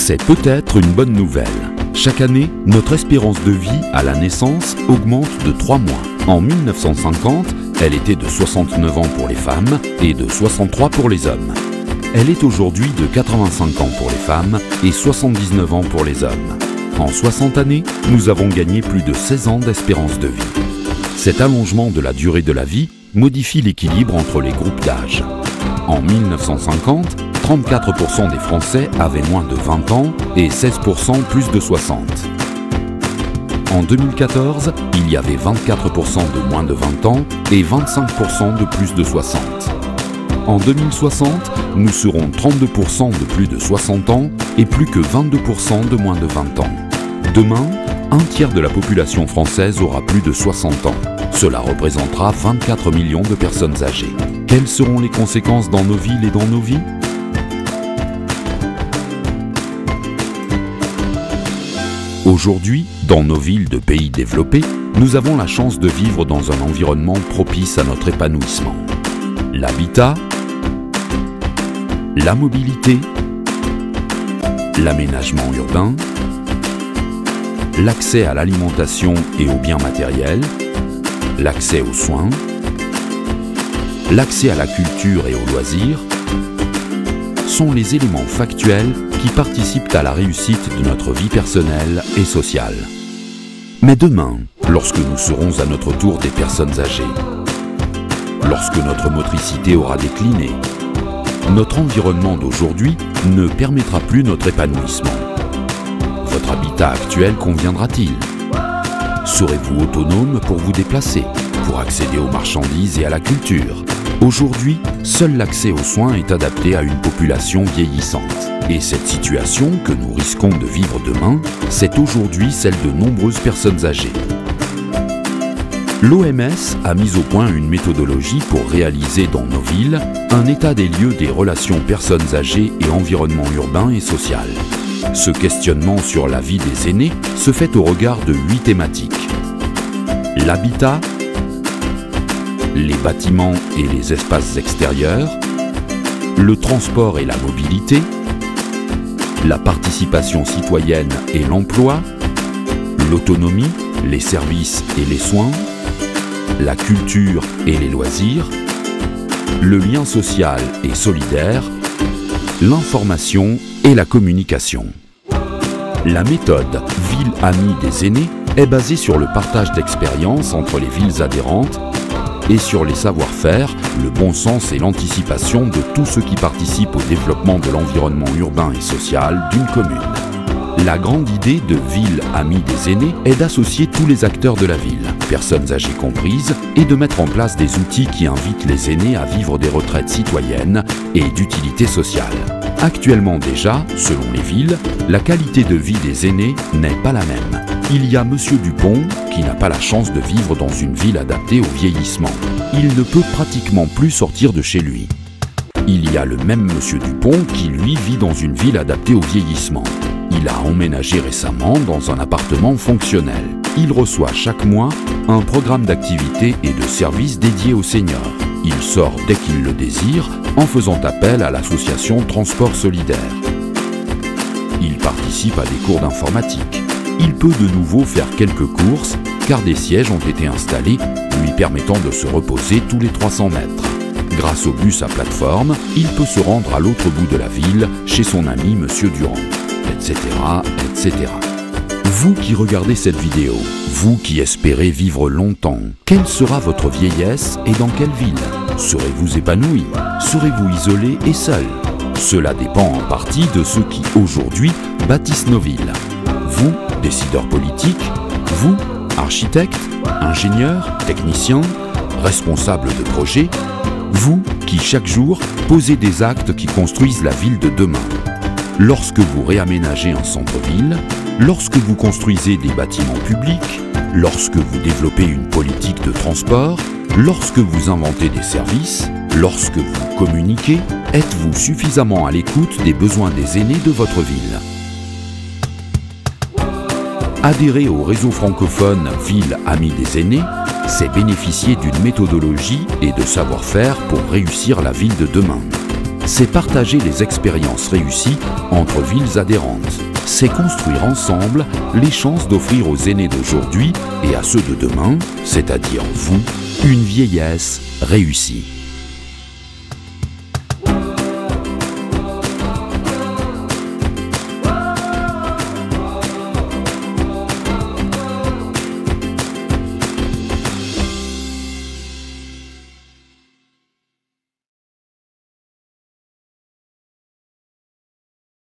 C'est peut-être une bonne nouvelle. Chaque année, notre espérance de vie à la naissance augmente de 3 mois. En 1950, elle était de 69 ans pour les femmes et de 63 pour les hommes. Elle est aujourd'hui de 85 ans pour les femmes et 79 ans pour les hommes. En 60 années, nous avons gagné plus de 16 ans d'espérance de vie. Cet allongement de la durée de la vie modifie l'équilibre entre les groupes d'âge. En 1950, 34% des Français avaient moins de 20 ans et 16% plus de 60. En 2014, il y avait 24% de moins de 20 ans et 25% de plus de 60. En 2060, nous serons 32% de plus de 60 ans et plus que 22% de moins de 20 ans. Demain, un tiers de la population française aura plus de 60 ans. Cela représentera 24 millions de personnes âgées. Quelles seront les conséquences dans nos villes et dans nos vies ? Aujourd'hui, dans nos villes de pays développés, nous avons la chance de vivre dans un environnement propice à notre épanouissement. L'habitat, la mobilité, l'aménagement urbain, l'accès à l'alimentation et aux biens matériels, l'accès aux soins, l'accès à la culture et aux loisirs sont les éléments factuels qui participent à la réussite de notre vie personnelle et sociale. Mais demain, lorsque nous serons à notre tour des personnes âgées, lorsque notre motricité aura décliné, notre environnement d'aujourd'hui ne permettra plus notre épanouissement. Votre habitat actuel conviendra-t-il ? Serez-vous autonome pour vous déplacer, pour accéder aux marchandises et à la culture ? Aujourd'hui, seul l'accès aux soins est adapté à une population vieillissante. Et cette situation que nous risquons de vivre demain, c'est aujourd'hui celle de nombreuses personnes âgées. L'OMS a mis au point une méthodologie pour réaliser dans nos villes un état des lieux des relations personnes âgées et environnement urbain et social. Ce questionnement sur la vie des aînés se fait au regard de 8 thématiques. L'habitat, les bâtiments et les espaces extérieurs, le transport et la mobilité, la participation citoyenne et l'emploi, l'autonomie, les services et les soins, la culture et les loisirs, le lien social et solidaire, l'information et la communication. La méthode Ville Amie des aînés est basée sur le partage d'expériences entre les villes adhérentes et sur les savoir-faire, le bon sens et l'anticipation de tous ceux qui participent au développement de l'environnement urbain et social d'une commune. La grande idée de Ville Amie des aînés est d'associer tous les acteurs de la ville, personnes âgées comprises, et de mettre en place des outils qui invitent les aînés à vivre des retraites citoyennes et d'utilité sociale. Actuellement déjà, selon les villes, la qualité de vie des aînés n'est pas la même. Il y a Monsieur Dupont qui n'a pas la chance de vivre dans une ville adaptée au vieillissement. Il ne peut pratiquement plus sortir de chez lui. Il y a le même Monsieur Dupont qui, lui, vit dans une ville adaptée au vieillissement. Il a emménagé récemment dans un appartement fonctionnel. Il reçoit chaque mois un programme d'activités et de services dédiés aux seniors. Il sort dès qu'il le désire en faisant appel à l'association Transport Solidaire. Il participe à des cours d'informatique. Il peut de nouveau faire quelques courses car des sièges ont été installés lui permettant de se reposer tous les 300 mètres. Grâce au bus à plateforme, il peut se rendre à l'autre bout de la ville chez son ami Monsieur Durand, etc., etc. Vous qui regardez cette vidéo, vous qui espérez vivre longtemps, quelle sera votre vieillesse et dans quelle ville? Serez-vous épanoui? Serez-vous isolé et seul? Cela dépend en partie de ceux qui, aujourd'hui, bâtissent nos villes. Vous, décideurs politiques, vous, architectes, ingénieurs, techniciens, responsables de projets, vous qui, chaque jour, posez des actes qui construisent la ville de demain. Lorsque vous réaménagez un centre-ville, lorsque vous construisez des bâtiments publics, lorsque vous développez une politique de transport, lorsque vous inventez des services, lorsque vous communiquez, êtes-vous suffisamment à l'écoute des besoins des aînés de votre ville? Adhérer au réseau francophone Ville Amie des aînés, c'est bénéficier d'une méthodologie et de savoir-faire pour réussir la ville de demain. c'est partager les expériences réussies entre villes adhérentes. C'est construire ensemble les chances d'offrir aux aînés d'aujourd'hui et à ceux de demain, c'est-à-dire vous, une vieillesse réussie.